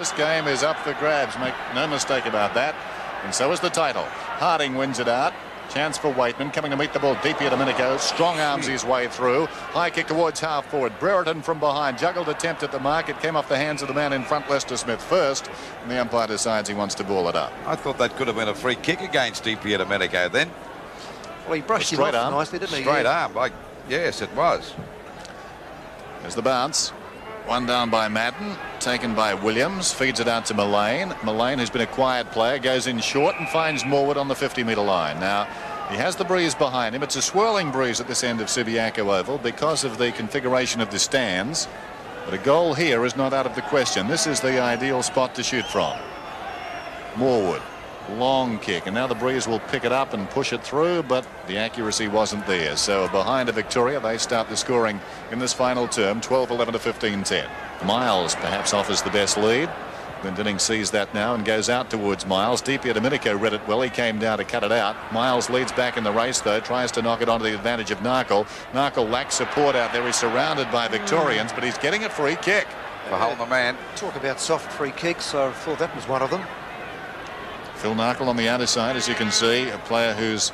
This game is up for grabs, make no mistake about that, and so is the title. Harding wins it out. Chance for Waitman, coming to meet the ball. Deep here Domenico, strong arms his way through. High kick towards half forward. Brereton from behind, juggled attempt at the mark. It came off the hands of the man in front, Lester Smith first, and the umpire decides he wants to ball it up. I thought that could have been a free kick against Di Domenico then. Well, he brushed him off nicely, didn't he? Straight arm, yes, it was. There's the bounce. One down by Madden, taken by Williams, feeds it out to Mullane. Mullane, who's been a quiet player, goes in short and finds Morwood on the 50-metre line. Now, he has the breeze behind him. It's a swirling breeze at this end of Subiaco Oval because of the configuration of the stands. But a goal here is not out of the question. This is the ideal spot to shoot from. Morwood, long kick, and now the breeze will pick it up and push it through, but the accuracy wasn't there. So behind a Victoria, they start the scoring in this final term, 12-11 to 15-10. Miles perhaps offers the best lead. Glendinning sees that now and goes out towards Miles. Deep here Domenico read it well. He came down to cut it out. Miles leads back in the race though, tries to knock it onto the advantage of Narkle. Narkle lacks support out there. He's surrounded by Victorians, but he's getting a free kick. For holding the man. Talk about soft free kicks. I thought that was one of them. Phil Narkle on the outer side, as you can see, a player who's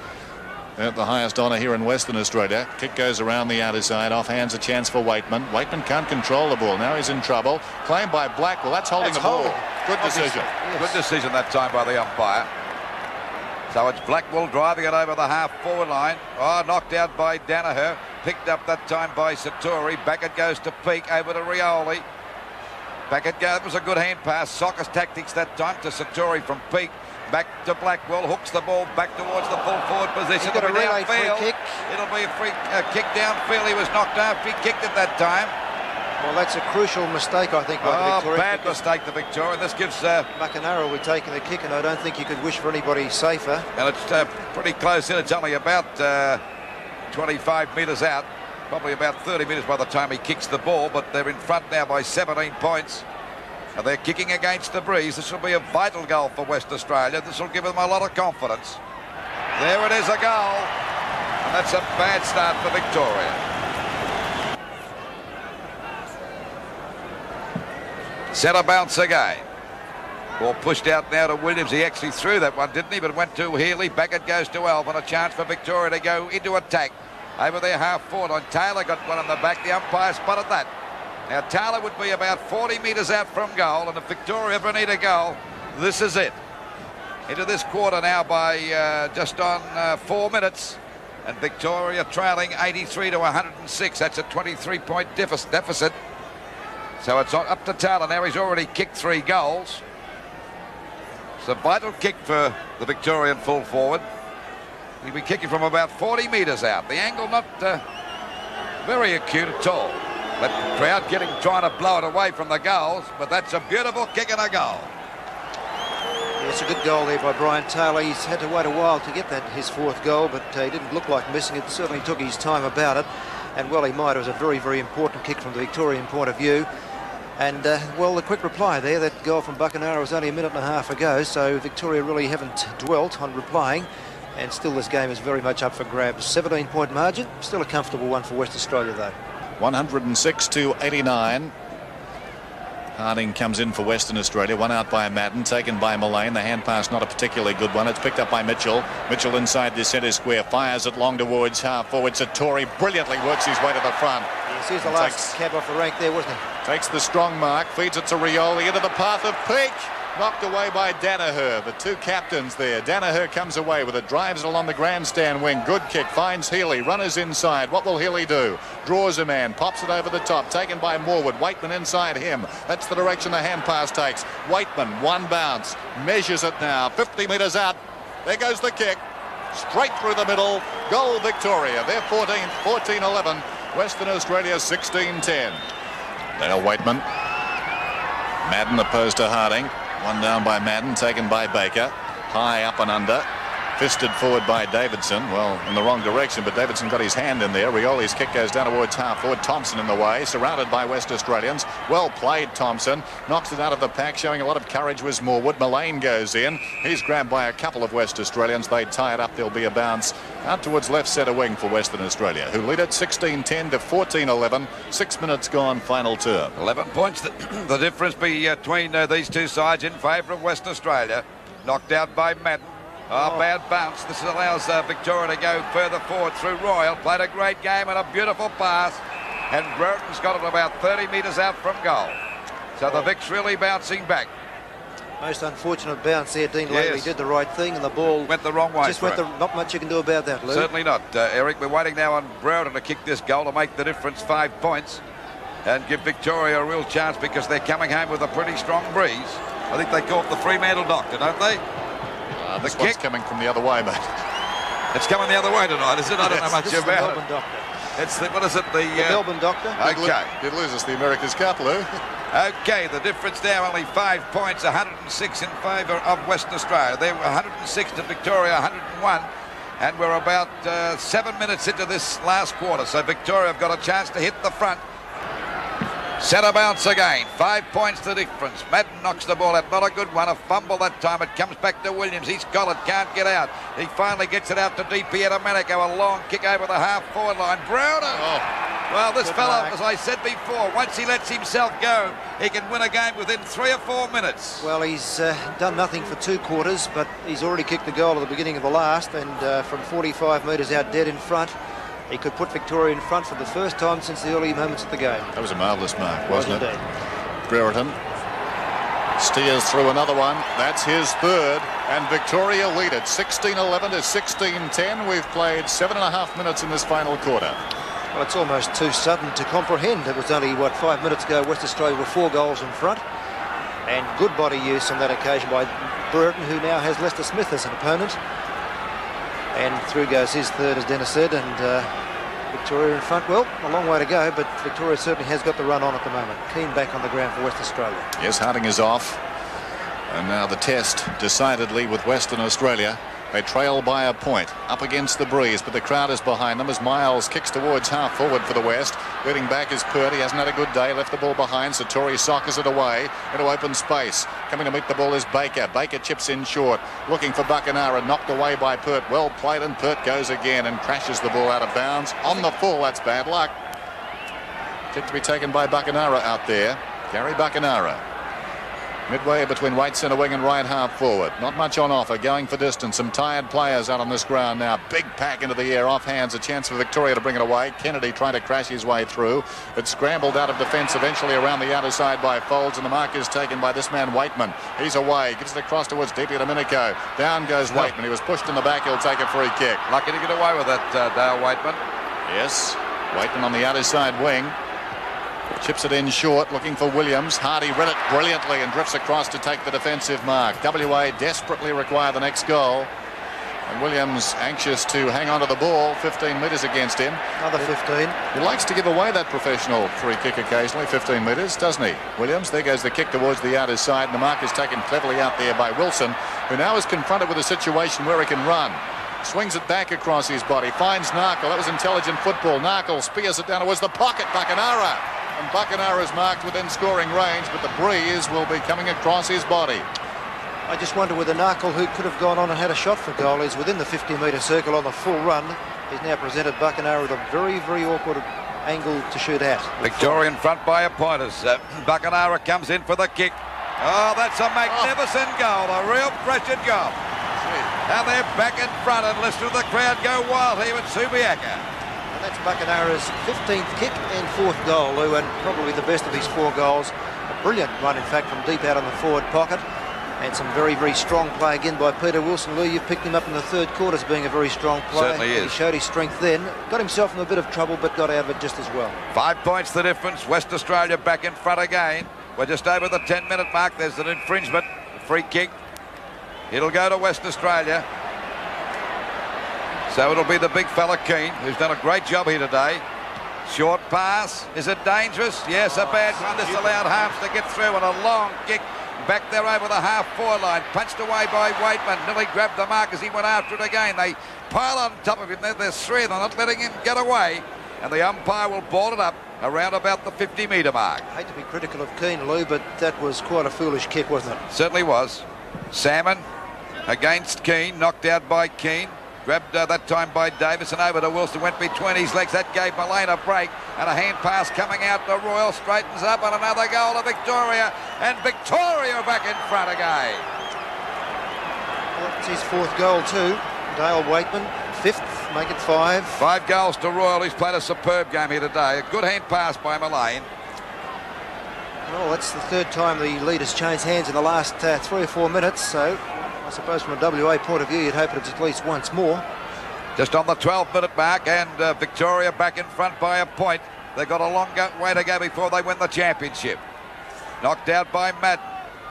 at the highest honour here in Western Australia. Kick goes around the outer side, off hands a chance for Waitman. Waitman can't control the ball. Now he's in trouble. Claimed by Blackwell. That's holding the ball. Good decision. Yes. Good decision that time by the umpire. So it's Blackwell driving it over the half-forward line. Oh, knocked out by Danaher. Picked up that time by Satori. Back it goes to Peake, over to Rioli. Back it goes. It was a good hand pass. Soccer's tactics that time to Satori from Peake. Back to Blackwell, hooks the ball back towards the full forward position. It'll be a free kick. It'll be a free kick downfield. He was knocked out. He kicked it that time. Well, that's a crucial mistake, I think, by the Victoria. Bad mistake to Victoria. This gives McInerney will be taking the kick, and I don't think you could wish for anybody safer. And it's pretty close in. It's only about 25 metres out. Probably about 30 metres by the time he kicks the ball, but they're in front now by 17 points. And they're kicking against the breeze. This will be a vital goal for West Australia. This will give them a lot of confidence. There it is, a goal. And that's a bad start for Victoria. Centre bounce again. Ball pushed out now to Williams. He actually threw that one, didn't he? But went to Healy. Back it goes to Alvin. A chance for Victoria to go into attack. Over their half forward on Taylor. Got one on the back. The umpire spotted that. Now, Taylor would be about 40 metres out from goal, and if Victoria ever need a goal, this is it. Into this quarter now by just on 4 minutes, and Victoria trailing 83 to 106. That's a 23-point deficit. So it's up to Taylor now. He's already kicked 3 goals. It's a vital kick for the Victorian full forward. He'll be kicking from about 40 metres out. The angle not very acute at all. That crowd trying to blow it away from the goals, but that's a beautiful kick and a goal. Yeah, it's a good goal there by Brian Taylor. He's had to wait a while to get that, his 4th goal, but he didn't look like missing it. Certainly took his time about it, and well, he might. It was a very, very important kick from the Victorian point of view. And well, the quick reply there, that goal from Buckenara was only a minute and a half ago, so Victoria really haven't dwelt on replying, and still this game is very much up for grabs. 17-point margin, still a comfortable one for West Australia though. 106 to 89. Harding comes in for Western Australia. One out by Madden, taken by Mullane. The hand pass not a particularly good one. It's picked up by Mitchell. Mitchell inside the centre square, fires it long towards half forward. Satori brilliantly works his way to the front. Yes, he's the last cab off the rank there, wasn't he? Takes the strong mark, feeds it to Rioli into the path of Peake. Knocked away by Danaher. The 2 captains there. Danaher comes away with it, drives it along the grandstand wing. Good kick, finds Healy. Runners inside. What will Healy do? Draws a man, pops it over the top. Taken by Morwood. Waitman inside him. That's the direction the hand pass takes. Waitman, one bounce. Measures it now. 50 metres out. There goes the kick. Straight through the middle. Goal Victoria. They're 14th, 14-11. Western Australia 16-10. Dale Waitman. Madden opposed to Harding. One down by Madden, taken by Baker. High up and under. Fisted forward by Davidson. Well, in the wrong direction, but Davidson got his hand in there. Rioli's kick goes down towards half forward. Thompson in the way, surrounded by West Australians. Well played, Thompson. Knocks it out of the pack, showing a lot of courage was Morwood. Mullane goes in. He's grabbed by a couple of West Australians. They tie it up. There'll be a bounce out towards left centre wing for Western Australia, who lead it 16-10 to 14-11. 6 minutes gone, final term. 11 points, the difference between these two sides in favour of West Australia. Knocked out by Madden. Bad bounce. This allows Victoria to go further forward through Royal. Played a great game and a beautiful pass. And Brereton's got it about 30 metres out from goal. So the Vic's really bouncing back. Most unfortunate bounce there. Dean Lavey did the right thing, and the ball went the wrong way. Just went not much you can do about that, Lou. Certainly not, Eric. We're waiting now on Brereton to kick this goal to make the difference 5 points and give Victoria a real chance, because they're coming home with a pretty strong breeze. I think they call it the Fremantle Doctor, don't they? This one's coming from the other way, mate. It's coming the other way tonight, is it? I don't know much about it. Melbourne Doctor. It's the, what is it? The Melbourne Doctor. Okay. Did lose us the America's Cup, Lou. Okay, the difference now only 5 points, 106 in favour of Western Australia. They were 106 to Victoria, 101. And we're about 7 minutes into this last quarter. So Victoria have got a chance to hit the front. Centre bounce again. 5 points the difference. Madden knocks the ball out. Not a good one. A fumble that time. It comes back to Williams. He's got it. Can't get out. He finally gets it out to DP at Americo. A long kick over the half-forward line. Browder. Well, this fella, as I said before, once he lets himself go, he can win a game within 3 or 4 minutes. Well, he's done nothing for 2 quarters, but he's already kicked the goal at the beginning of the last, and from 45 metres out dead in front, he could put Victoria in front for the first time since the early moments of the game. That was a marvellous mark, wasn't it? Brereton steers through another one. That's his third, and Victoria lead it 16-11 to 16-10. We've played 7.5 minutes in this final quarter. Well, it's almost too sudden to comprehend. It was only, 5 minutes ago, West Australia were 4 goals in front. And good body use on that occasion by Brereton, who now has Lester Smith as an opponent. And through goes his third, as Dennis said, and Victoria in front. Well, a long way to go, but Victoria certainly has got the run on at the moment. Keane back on the ground for West Australia. Yes, Harding is off. And now the test decidedly with Western Australia. They trail by a point up against the breeze, but the crowd is behind them as Miles kicks towards half forward for the West. Leading back is Purdy. Hasn't had a good day. Left the ball behind. Satori soccers it away into open space. Coming to meet the ball is Baker. Baker chips in short. Looking for Buckenara. Knocked away by Pert. Well played, and Pert goes again and crashes the ball out of bounds. On the full, that's bad luck. Kick to be taken by Buckenara out there. Gary Buckenara. Midway between right centre wing and right half forward. Not much on offer, going for distance. Some tired players out on this ground now. Big pack into the air, off hands, a chance for Victoria to bring it away. Kennedy trying to crash his way through. It's scrambled out of defence eventually around the outer side by Folds, and the mark is taken by this man Waitman. He's away, gives it across towards DP Domenico. Down goes Waitman. He was pushed in the back. He'll take a free kick. Lucky to get away with that, Dale Waitman. Yes, Waitman on the outer side wing. Chips it in short, looking for Williams. Hardy read it brilliantly and drifts across to take the defensive mark. WA desperately require the next goal. And Williams anxious to hang on to the ball. 15 metres against him. Another 15. He likes to give away that professional free kick occasionally, 15 metres, doesn't he? Williams, there goes the kick towards the outer side. And the mark is taken cleverly out there by Wilson, who now is confronted with a situation where he can run. Swings it back across his body. Finds Narkle. That was intelligent football. Narkle spears it down towards the pocket. Buckenara. And Buckenara is marked within scoring range, but the breeze will be coming across his body. I just wonder whether Narkle, who could have gone on and had a shot for goal, is within the 50-metre circle on the full run. He's now presented Buckenara with a very, very awkward angle to shoot at. Victoria in front by a point as Buckenara comes in for the kick. Oh, that's a magnificent goal, a real pressured goal. And they're back in front, and listen to the crowd go wild here at Subiaco. And that's Buckenara's 15th kick and 4th goal, Lou, and probably the best of his 4 goals. A brilliant run, in fact, from deep out on the forward pocket. And some very, very strong play again by Peter Wilson. Lou, you've picked him up in the 3rd quarter as being a very strong player. Certainly is. He showed his strength then. Got himself in a bit of trouble, but got out of it just as well. 5 points the difference. West Australia back in front again. We're just over the 10-minute mark. There's an infringement. Free kick. It'll go to West Australia. So it'll be the big fella Keane, who's done a great job here today. Short pass. Is it dangerous? Yes, a bad one. This allowed Harms to get through, and a long kick back there over the half-forward line, punched away by Waitman, nearly grabbed the mark as he went after it again. They pile on top of him. There's three, they're not letting him get away, and the umpire will ball it up around about the 50-metre mark. I hate to be critical of Keane, Lou, but that was quite a foolish kick, wasn't it? Certainly was. Salmon against Keane, knocked out by Keane. Grabbed that time by Davison, over to Wilson, went between his legs. That gave Mullane a break, and a hand pass coming out to Royal, straightens up, and another goal to Victoria, and Victoria back in front again. Well, it's his fourth goal too. Dale Waitman, fifth, make it 5. 5 goals to Royal. He's played a superb game here today. A good hand pass by Mullane. Well, that's the third time the lead has changed hands in the last 3 or 4 minutes, so I suppose from a WA point of view, you'd hope it's at least once more. Just on the 12-minute mark, and Victoria back in front by a point. They've got a long way to go before they win the championship. Knocked out by Madden.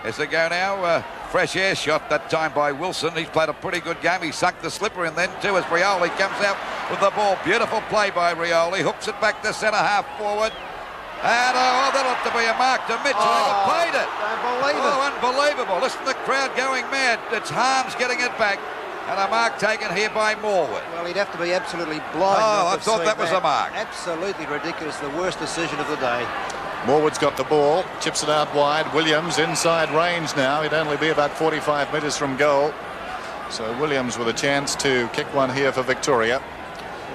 As they go now, fresh air shot that time by Wilson. He's played a pretty good game. He sunk the slipper in then too as Rioli comes out with the ball. Beautiful play by Rioli. Hooks it back to centre half forward. And that ought to be a mark to Mitchell. He played it. Unbelievable. Listen to the crowd going mad. It's Harms getting it back. And a mark taken here by Morwood. Well, he'd have to be absolutely blind. I thought that was a mark. Absolutely ridiculous. The worst decision of the day. Morwood's got the ball, chips it out wide. Williams inside range now. He'd only be about 45 metres from goal. So Williams with a chance to kick one here for Victoria.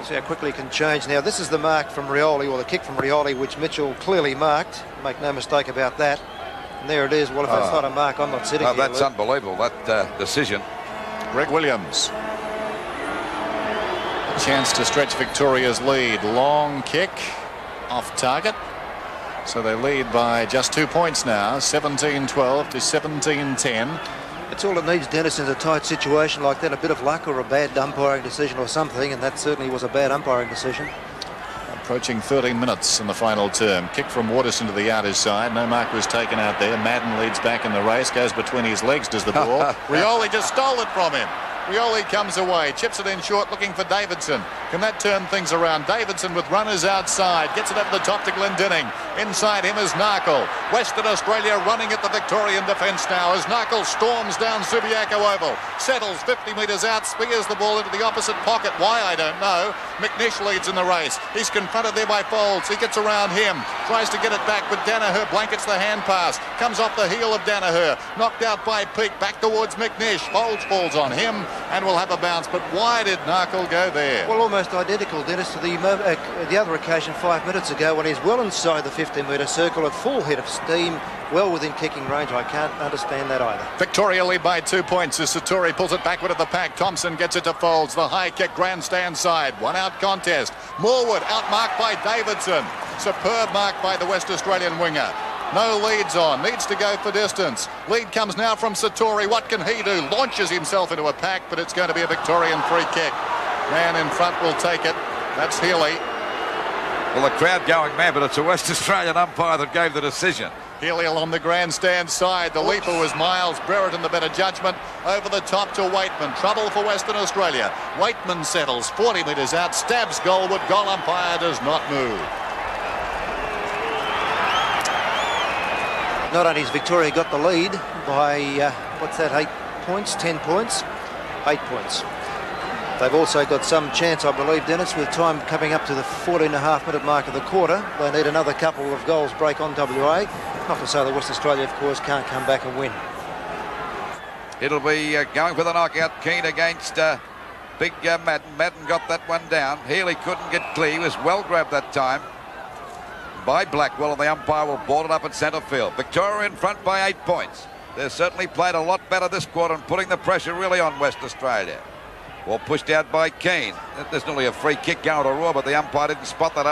See how quickly it can change. Now, this is the mark from Rioli, or the kick from Rioli, which Mitchell clearly marked. Make no mistake about that. And there it is. Well, if that's not a mark, I'm not sitting here. That's unbelievable, that decision. Greg Williams. A chance to stretch Victoria's lead. Long kick off target. So they lead by just 2 points now, 17-12 to 17-10. It's all it needs, Dennis, in a tight situation like that. A bit of luck or a bad umpiring decision or something, and that certainly was a bad umpiring decision. Approaching 13 minutes in the final term. Kick from Waterson to the outer side. No mark was taken out there. Madden leads back in the race. Goes between his legs, does the ball. Rioli just stole it from him. Rioli comes away, chips it in short, looking for Davidson. Can that turn things around? Davidson with runners outside, gets it over the top to Glendinning. Inside him is Narkle. Western Australia running at the Victorian defence now as Narkle storms down Subiaco Oval. Settles 50 metres out, spears the ball into the opposite pocket. Why, I don't know. McNish leads in the race. He's confronted there by Folds. He gets around him, tries to get it back, but Danaher blankets the hand pass. Comes off the heel of Danaher. Knocked out by Peake, back towards McNish. Folds falls on him and will have a bounce. But why did Narkle go there? Well, almost identical, Dennis, to the other occasion 5 minutes ago when he's well inside the 50-metre circle at full head of steam, well within kicking range. I can't understand that either. Victoria lead by 2 points as Satori pulls it backward at the pack. Thompson gets it to Folds. The high kick, grandstand side. 1-out contest. Morwood outmarked by Davidson. Superb mark by the West Australian winger. No leads on, needs to go for distance. Lead comes now from Satori. What can he do? Launches himself into a pack, but it's going to be a Victorian free kick. Man in front will take it. That's Healy. Well, the crowd going mad, but it's a West Australian umpire that gave the decision. Healy along the grandstand side. The leaper was Miles Brereton, the better judgment. Over the top to Waitman. Trouble for Western Australia. Waitman settles 40 metres out, stabs goalward. Goal umpire does not move. Not only has Victoria got the lead by, 8 points, 10 points? 8 points. They've also got some chance, I believe, Dennis, with time coming up to the 14.5-minute mark of the quarter. They need another couple of goals break on WA. Not to say that West Australia, of course, can't come back and win. It'll be going for the knockout. Keane against big Madden. Madden got that one down. Healy couldn't get clear. He was well grabbed that time by Blackwell, and the umpire will ball it up at centre field. Victoria in front by 8 points. They've certainly played a lot better this quarter and putting the pressure really on West Australia. Ball pushed out by Keane. There's nearly a free kick going to Raw, but the umpire didn't spot that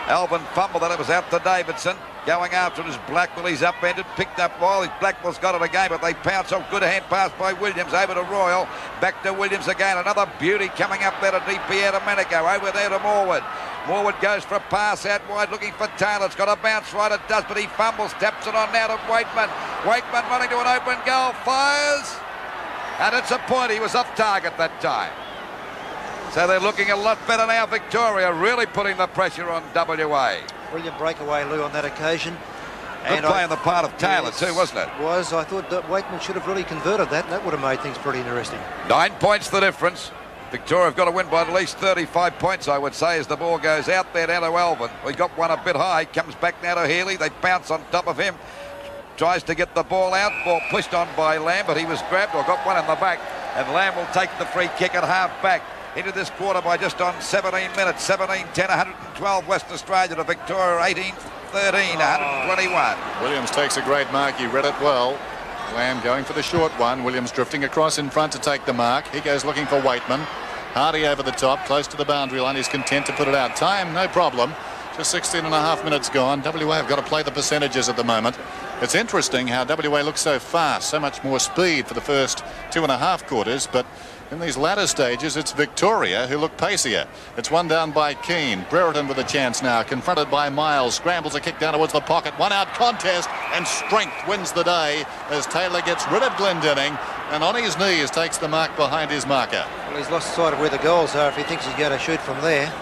Alvin fumble that it was out to Davidson. Going after it is Blackwell. He's upended, picked up while Blackwell's got it again, but they pounce off. Good hand pass by Williams over to Royal. Back to Williams again. Another beauty coming up there to DP out of Manico. Over there to Morwood. Morwood goes for a pass out wide looking for Taylor. It's got a bounce right, it does, but he fumbles. Taps it on now to Waitman. Waitman running to an open goal. Fires. And it's a point. He was off target that time. So they're looking a lot better now. Victoria really putting the pressure on WA. Brilliant breakaway, Lou, on that occasion. Good play on the part of Taylor too, wasn't it? Was. I thought that Wakeman should have really converted that. That would have made things pretty interesting. 9 points the difference. Victoria have got to win by at least 35 points, I would say, as the ball goes out there down to Alvin. We got one a bit high. Comes back now to Healy. They bounce on top of him. Tries to get the ball out. Ball pushed on by Lamb, but he was grabbed or got one in the back. And Lamb will take the free kick at half back. Into this quarter by just on 17 minutes. 17-10, 112 Western Australia to Victoria, 18-13, 121. Williams takes a great mark. He read it well. Lamb going for the short one. Williams drifting across in front to take the mark. He goes looking for Waitman. Hardy over the top, close to the boundary line. He's content to put it out. Time, no problem. Just 16 and a half minutes gone. WA have got to play the percentages at the moment. It's interesting how WA looks so fast, so much more speed for the first 2.5 quarters, but in these latter stages, it's Victoria who look pacier. It's one down by Keane. Brereton with a chance now, confronted by Miles. Scrambles a kick down towards the pocket. One out contest, and strength wins the day as Taylor gets rid of Glendinning and on his knees takes the mark behind his marker. Well, he's lost sight of where the goals are if he thinks he's going to shoot from there.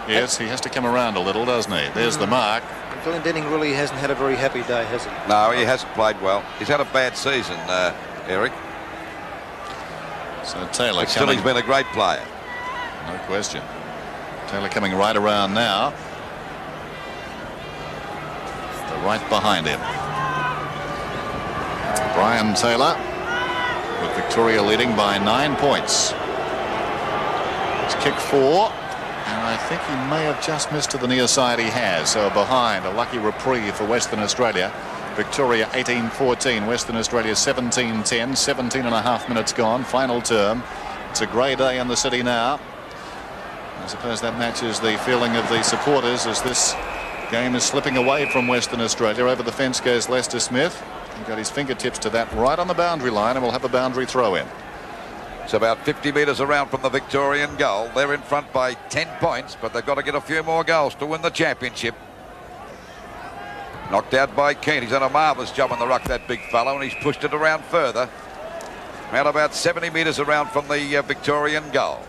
Yes, he has to come around a little, doesn't he? There's the mark. Glendinning really hasn't had a very happy day, has he? No, he hasn't played well. He's had a bad season, Eric. So Taylor Still, he's been a great player. No question. Taylor coming right around now. The right behind him. Brian Taylor with Victoria leading by 9 points. It's kick 4. And I think he may have just missed to the near side. He has. So behind, a lucky reprieve for Western Australia. Victoria 18-14, Western Australia 17-10, 17 and a half minutes gone, final term. It's a grey day in the city now. I suppose that matches the feeling of the supporters as this game is slipping away from Western Australia. Over the fence goes Lester Smith. He got his fingertips to that right on the boundary line and will have a boundary throw in. It's about 50 metres around from the Victorian goal. They're in front by 10 points, but they've got to get a few more goals to win the championship. Knocked out by Keane. He's done a marvellous job on the ruck, that big fellow, and he's pushed it around further. Around about 70 metres around from the Victorian goal.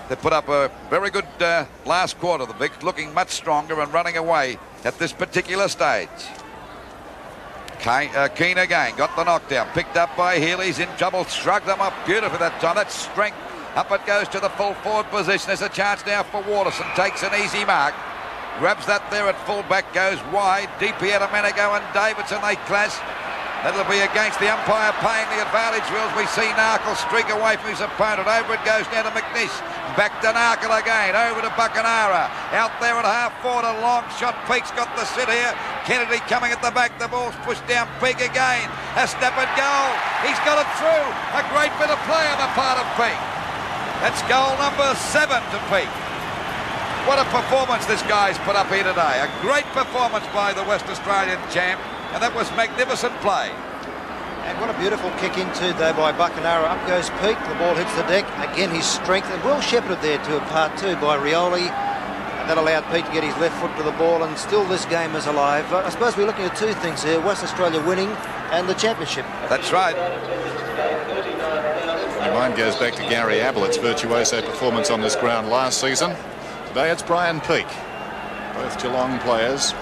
They put up a very good last quarter. The Vic looking much stronger and running away at this particular stage. Keane again got the knockdown, picked up by Healy. He's in trouble, shrugged them up beautifully that time. That's strength. Up it goes to the full forward position. There's a chance now for Waterson. Takes an easy mark. Grabs that there at full back, goes wide. Deep here to Menego and Davidson. They clash. That'll be against the umpire paying the advantage rules. We see Narkle streak away from his opponent. Over it goes now to McNish. Back to Narkle again. Over to Buckenara. Out there at half forward. A long shot. Peake's got the sit here. Kennedy coming at the back. The ball's pushed down. Peake again. A snap at goal. He's got it through. A great bit of play on the part of Peake. That's goal number 7 to Peake. What a performance this guy's put up here today. A great performance by the West Australian champ, and that was magnificent play. And what a beautiful kick into though by Buckenara. Up goes Peake, the ball hits the deck. Again his strength, and well shepherded there to a part 2 by Rioli. And that allowed Peake to get his left foot to the ball, and still this game is alive. I suppose we're looking at 2 things here, West Australia winning and the championship. That's right. My mind goes back to Gary Ablett's virtuoso performance on this ground last season. Today it's Brian Peake, both Geelong players.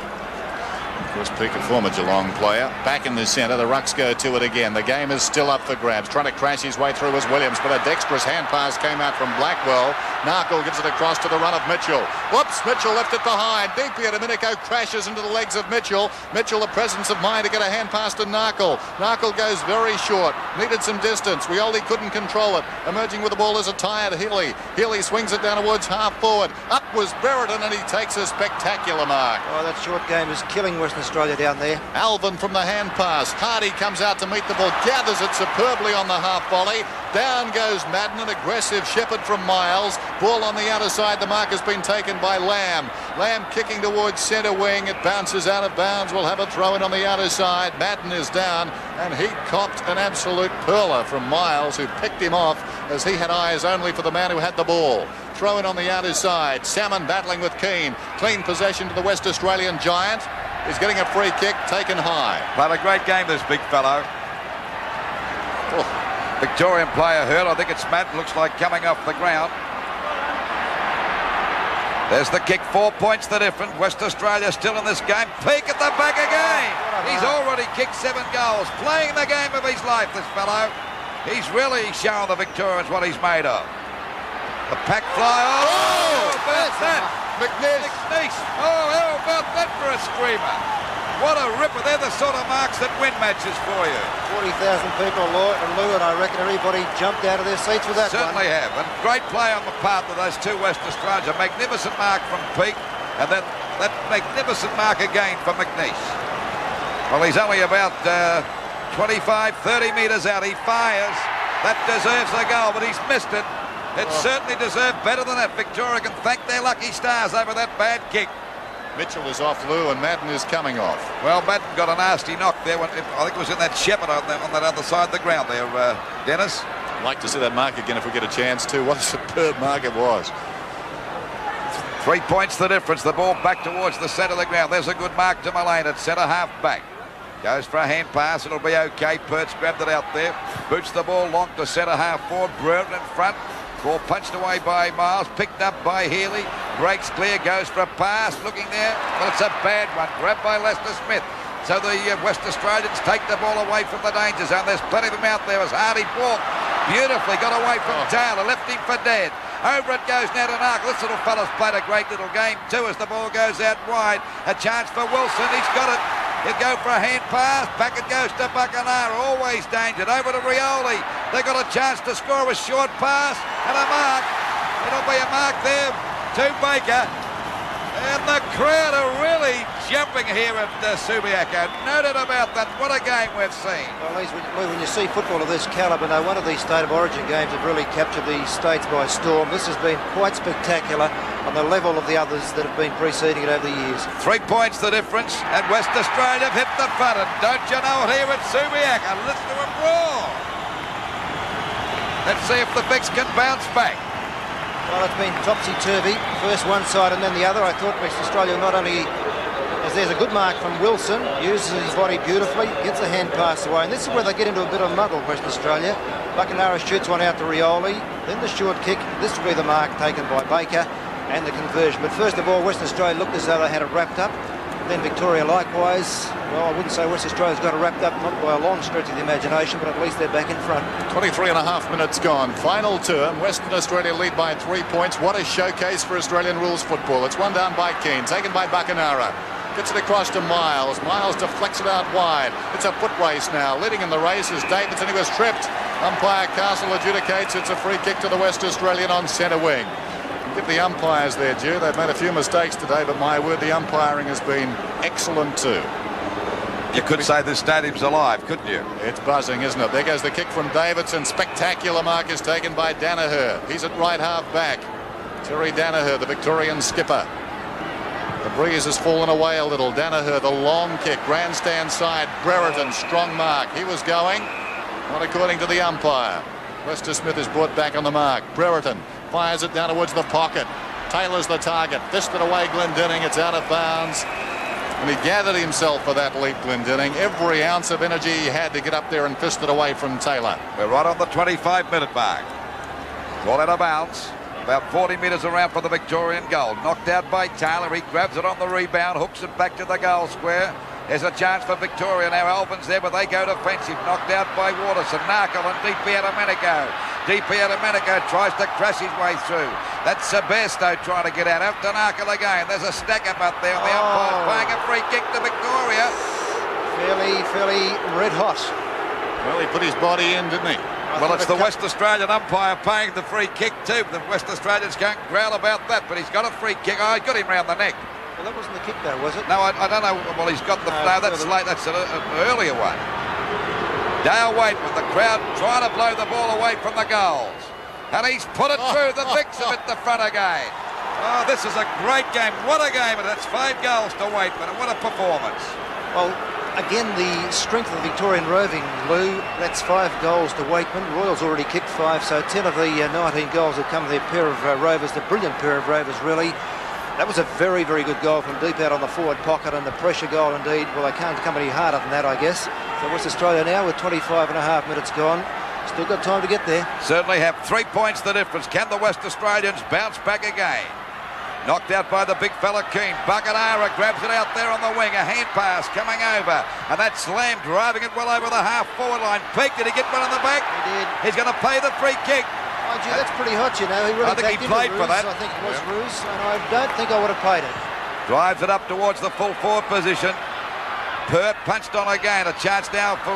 Of course, Peake, a former Geelong player. Back in the centre, the rucks go to it again. The game is still up for grabs. Trying to crash his way through was Williams, but a dexterous hand pass came out from Blackwell. Narkle gives it across to the run of Mitchell. Whoops, Mitchell left it behind. Deep here, Domenico crashes into the legs of Mitchell. Mitchell, the presence of mind to get a hand pass to Narkle. Narkle goes very short. Needed some distance. Rioli couldn't control it. Emerging with the ball is a tired Healy. Healy swings it down towards half forward. Up was Brereton, and he takes a spectacular mark. Oh, that short game is killing Western Australia down there. Alvin from the hand pass. Hardy comes out to meet the ball, gathers it superbly on the half volley. Down goes Madden, an aggressive shepherd from Miles. Ball on the outer side. The mark has been taken by Lamb. Lamb kicking towards centre wing. It bounces out of bounds. We'll have a throw in on the outer side. Madden is down, and he copped an absolute perler from Miles, who picked him off as he had eyes only for the man who had the ball. Throw in on the outer side. Salmon battling with Keane. Clean possession to the West Australian giant. He's getting a free kick taken high. But a great game, this big fellow. Oh. Victorian player hurt. I think it's Matt. Looks like coming off the ground. There's the kick, 4 points the difference. West Australia still in this game. Peak at the back again. He's already kicked 7 goals. Playing the game of his life, this fellow. He's really showing the Victorians what he's made of. The pack fly. Oh, how about that? McNeice. Oh, how about that for a screamer? What a ripper. They're the sort of marks that win matches for you. 40,000 people, Lou, and I reckon everybody jumped out of their seats with that Certainly one. have. And great play on the part of those 2 West Australians. A magnificent mark from Peake, and then that magnificent mark again from McNeice. Well, he's only about 25, 30 metres out. He fires. That deserves a goal, but he's missed it. It certainly deserved better than that. Victoria can thank their lucky stars over that bad kick. Mitchell is off, Lou, and Madden is coming off. Well, Madden got a nasty knock there. I think it was in that Shepherd on that other side of the ground there, Dennis. I'd like to see that mark again if we get a chance to. What a superb mark it was. 3 points the difference. The ball back towards the centre of the ground. There's a good mark to Mullane at centre half back. Goes for a hand pass. It'll be okay. Pertz grabbed it out there. Boots the ball long to centre half forward. Brewer in front. Ball punched away by Miles, picked up by Healy, breaks clear, goes for a pass, looking there, well, it's a bad one, grabbed by Lester Smith. So the West Australians take the ball away from the danger zone. There's plenty of them out there as Hardy walked beautifully, got away from Taylor, left him for dead. Over it goes now to Nark. This little fella's played a great little game too as the ball goes out wide. A chance for Wilson, he's got it. He'll go for a hand pass. Back it goes to Buckenara. Always dangered. Over to Rioli. They got a chance to score a short pass and a mark. It'll be a mark there to Baker. And the crowd are really jumping here at Subiaco. No doubt about that. What a game we've seen. Well, when you see football of this calibre, no one of these State of Origin games have really captured the States by storm. This has been quite spectacular on the level of the others that have been preceding it over the years. 3 points the difference, and West Australia have hit the front. And don't you know it here at Subiaco? Listen to them roar. Let's see if the Vicks can bounce back. Well, it's been topsy-turvy, first one side and then the other. I thought West Australia not only, as there's a good mark from Wilson, uses his body beautifully, gets a hand pass away, and this is where they get into a bit of muddle, West Australia. Buckenara shoots one out to Rioli, then the short kick. This will be the mark taken by Baker and the conversion. But first of all, West Australia looked as though they had it wrapped up. Then Victoria likewise. Well, I wouldn't say West Australia's got it wrapped up, not by a long stretch of the imagination, but at least they're back in front. 23.5 minutes gone. Final term. Western Australia lead by 3 points. What a showcase for Australian rules football. It's one down by Keane, taken by Buckenara. Gets it across to Miles. Miles deflects it out wide. It's a foot race now. Leading in the race is Davidson. He was tripped. Umpire Castle adjudicates it's a free kick to the West Australian on centre wing. Give the umpires their due. They've made a few mistakes today, but my word, the umpiring has been excellent too. You could say this stadium's alive, couldn't you? It's buzzing, isn't it? There goes the kick from Davidson. Spectacular mark is taken by Danaher. He's at right half back. Terry Danaher, the Victorian skipper. The breeze has fallen away a little. Danaher, the long kick, grandstand side. Brereton, strong mark. He was going, not according to the umpire. Lester Smith is brought back on the mark. Brereton fires it down towards the pocket. Taylor's the target. Fisted away Glendinning. It's out of bounds. And he gathered himself for that leap, Glendinning. Every ounce of energy he had to get up there and fist it away from Taylor. We're right on the 25-minute mark. Ball out of bounds. About 40 metres around for the Victorian goal. Knocked out by Taylor. He grabs it on the rebound, hooks it back to the goal square. There's a chance for Victoria. Now Albin's there, but they go defensive. Knocked out by Waterson. Narkle and DP Domenico. DP Domenico tries to crash his way through. That's Sebasto trying to get out. Up to Narkle again. There's a stack up there. The umpire's playing a free kick to Victoria. Fairly red hot. Well, he put his body in, didn't he? Well, it's the West Australian umpire paying the free kick too. The West Australians can't growl about that, but he's got a free kick. Oh, he got him round the neck. Well, that wasn't the kick though, was it? No, I don't know. Well, he's got the... No, that's late. That's an earlier one. Dale Waite with the crowd trying to blow the ball away from the goals. And he's put it through. The Vicks are at the front again. Oh, this is a great game. What a game. And that's 5 goals to Waitman. And what a performance. Well, again, the strength of the Victorian Roving, Lou, that's 5 goals to Waitman. Royals already kicked 5, so 10 of the 19 goals have come to their pair of Rovers, the brilliant pair of Rovers, really. That was a very, very good goal from deep out on the forward pocket, and the pressure goal indeed. Well, they can't come any harder than that, I guess. So West Australia now with 25.5 minutes gone. Still got time to get there. Certainly have 3 points the difference. Can the West Australians bounce back again? Knocked out by the big fella Keane. Buckenara grabs it out there on the wing. A hand pass coming over. And that's Lamb driving it well over the half-forward line. Peak, did he get one on the back? He did. He's going to pay the free kick. Mind you, that's pretty hot, you know. He really I think he played for that. I think it was Roos, and I don't think I would have paid it. Drives it up towards the full forward position. Pert punched on again. A chance now for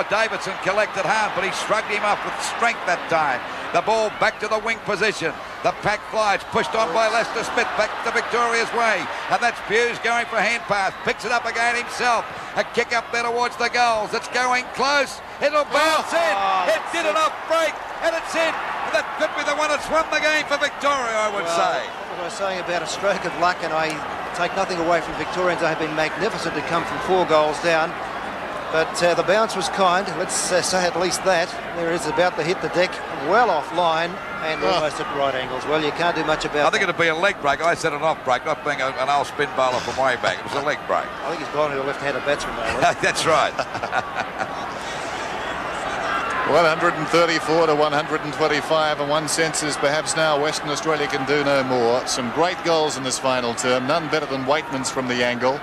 Davidson collected hard, but he shrugged him off with strength that time. The ball back to the wing position. The pack flies, pushed on by Lester Smith, back to Victoria's way. And that's Hughes going for a hand pass. Picks it up again himself. A kick up there towards the goals. It's going close. It'll bounce in. It did an off break, and it's in. And that could be the one that's won the game for Victoria, I would say. What I was saying about a stroke of luck, and I take nothing away from Victorians. They have been magnificent to come from 4 goals down. But the bounce was kind, let's say at least that. There it is, about to hit the deck, well offline and almost at right angles. Well, you can't do much about that. I think it'd be a leg break. I said an off break, not being an old spin bowler from way back. It was a leg break. I think he's bowling to a left-handed batsman now. That's right. 134 to 125, and one sense is perhaps now Western Australia can do no more. Some great goals in this final term, none better than Waitman's from the angle.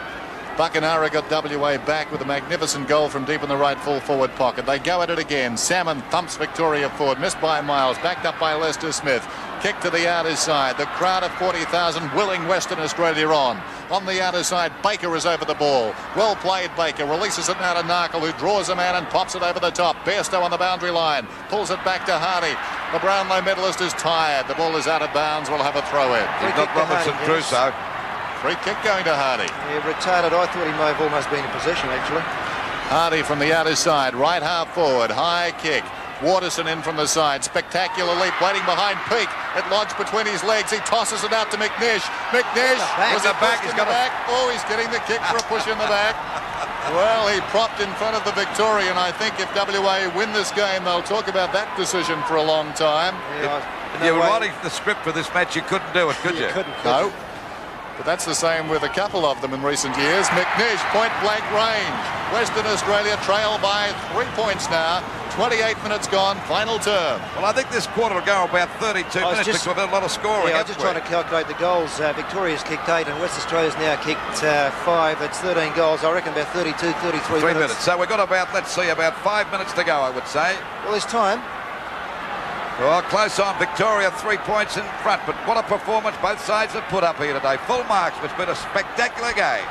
Buckenara got WA back with a magnificent goal from deep in the right full forward pocket. They go at it again. Salmon thumps Victoria forward, missed by Miles, backed up by Lester Smith. Kick to the outer side. The crowd of 40,000 willing Western Australia on. On the outer side, Baker is over the ball. Well played, Baker. Releases it now to Narkle, who draws a man and pops it over the top. Bairstow on the boundary line. Pulls it back to Hardy. The Brownlow medalist is tired. The ball is out of bounds. We'll have a throw in. He's not Robinson Crusoe. Free kick going to Hardy. Yeah, retarded. I thought he may have almost been in possession, actually. Hardy from the outer side, right half forward, high kick. Waterson in from the side, spectacular leap, waiting behind Peake. It lodged between his legs. He tosses it out to McNish. McNish was it back? He's got the back. Oh, he's getting the kick for a push in the back. Well, he propped in front of the Victorian. I think if WA win this game, they'll talk about that decision for a long time. Yeah, If you were writing the script for this match, you couldn't do it, could you? Couldn't. No. But that's the same with a couple of them in recent years. McNish, point-blank range. Western Australia trail by 3 points now. 28 minutes gone, final term. Well, I think this quarter will go about 32 minutes because we've had a lot of scoring. Yeah, I was just trying to calculate the goals. Victoria's kicked 8 and West Australia's now kicked 5. That's 13 goals. I reckon about 32, 33 3 minutes. So we've got about, let's see, about 5 minutes to go, I would say. Well, there's time. Well, close on. Victoria 3 points in front, but what a performance both sides have put up here today. Full marks. It's been a spectacular game.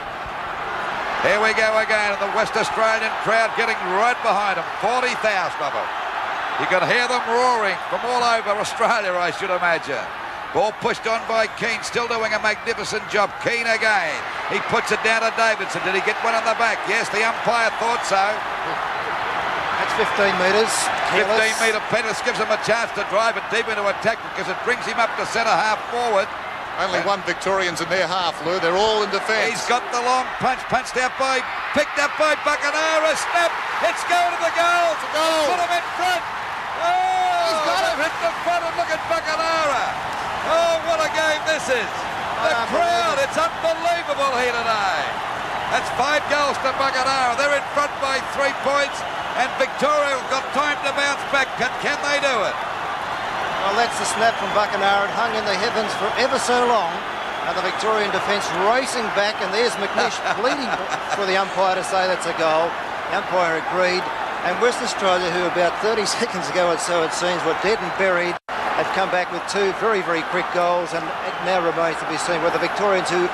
Here we go again, and the West Australian crowd getting right behind them. 40,000 of them. You can hear them roaring from all over Australia, I should imagine. Ball pushed on by Keane, still doing a magnificent job. Keane again. He puts it down to Davidson. Did he get one on the back? Yes, the umpire thought so. That's 15 metres. 15-metre penalty gives him a chance to drive it deep into attack because it brings him up to centre half forward. Only one Victorians in their half, Lou. They're all in defence. He's got the long punch, punched out by, picked up by Buckenara. Snap! It's going to the goal. It's a goal. Put him in front. Oh, he's got him hit the front, and look at Buckenara. Oh, what a game this is. The crowd, it's unbelievable here today. That's 5 goals to Buckenara. They're in front by 3 points. And Victoria have got time to bounce back. Can they do it? Well, that's the snap from Buckenara. It hung in the heavens for ever so long. And the Victorian defence racing back. And there's McNish pleading for the umpire to say that's a goal. The umpire agreed. And West Australia, who about 30 seconds ago or so it seems were dead and buried, have come back with 2 very, very quick goals. And it now remains to be seen whether the Victorians, who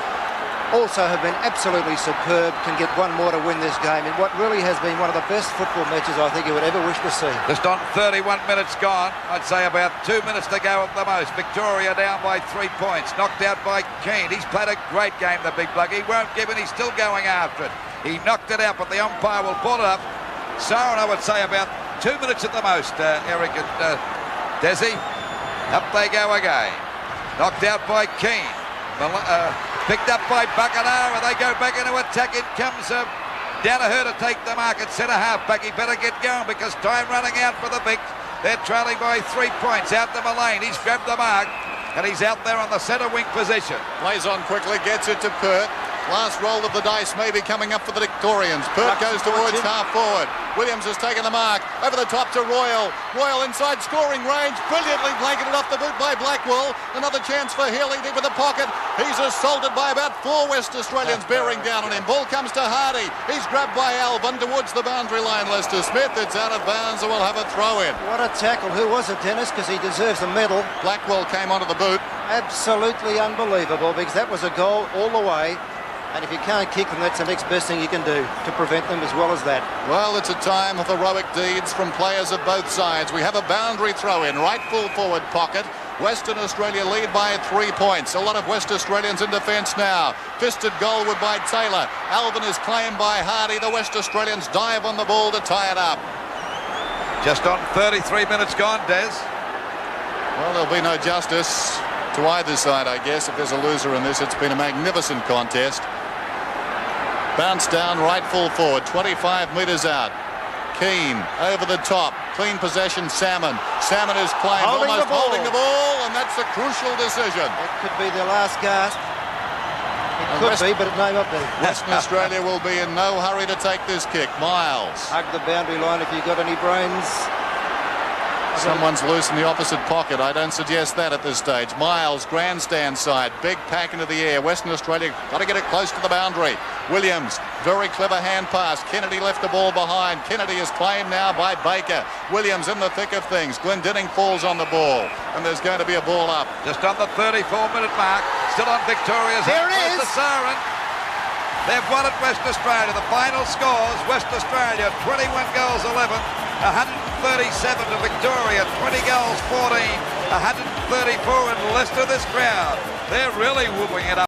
also have been absolutely superb, can get one more to win this game in what really has been one of the best football matches I think you would ever wish to see. Just on 31 minutes gone. I'd say about 2 minutes to go at the most. Victoria down by 3 points. Knocked out by Keane. He's played a great game, the big bug. He won't give it. He's still going after it. He knocked it out, but the umpire will pull it up. So, I would say about 2 minutes at the most, Eric and Desi. Up they go again. Knocked out by Keane. Picked up by Buckenara. They go back into attack. It comes Danaher to take the mark at centre half back. He better get going because time running out for the Vics. They're trailing by 3 points. Out to Mullane. He's grabbed the mark and he's out there on the centre wing position. Plays on quickly, gets it to Pert. Last roll of the dice may be coming up for the Victorians. Pert goes towards half forward. Williams has taken the mark. Over the top to Royal. Royal inside scoring range. Brilliantly blanketed off the boot by Blackwell. Another chance for Healy deep in the pocket. He's assaulted by about 4 West Australians bearing down on him. Ball comes to Hardy. He's grabbed by Alvin towards the boundary line. Lester Smith. It's out of bounds and we'll have a throw in. What a tackle. Who was it, Dennis? Because he deserves a medal. Blackwell came onto the boot. Absolutely unbelievable, because that was a goal all the way. And if you can't kick them, that's the next best thing you can do to prevent them as well as that. Well, it's a time of heroic deeds from players of both sides. We have a boundary throw in, right full forward pocket. Western Australia lead by 3 points. A lot of West Australians in defence now. Fisted goalward by Taylor. Alvin is claimed by Hardy. The West Australians dive on the ball to tie it up. Just on 33 minutes gone, Des. Well, there'll be no justice to either side, I guess. If there's a loser in this, it's been a magnificent contest. Bounce down, right full forward, 25 metres out. Keane over the top, clean possession, Salmon. Salmon is claimed, almost holding the ball, and that's a crucial decision. That could be their last gasp. It could be, but it may not be. Western Australia will be in no hurry to take this kick. Miles. Hug the boundary line if you've got any brains. Someone's loose in the opposite pocket. I don't suggest that at this stage. Miles, grandstand side, big pack into the air. Western Australia got to get it close to the boundary. Williams, very clever hand pass. Kennedy left the ball behind. Kennedy is claimed now by Baker. Williams in the thick of things. Glendinning falls on the ball, and there's going to be a ball up. Just on the 34-minute mark, still on Victoria's. There it is. The siren. They've won at West Australia. The final scores: West Australia 21 goals 11, 137 to Victoria, 20 goals 14, 134 in Leicester. This crowd, they're really whooping it up.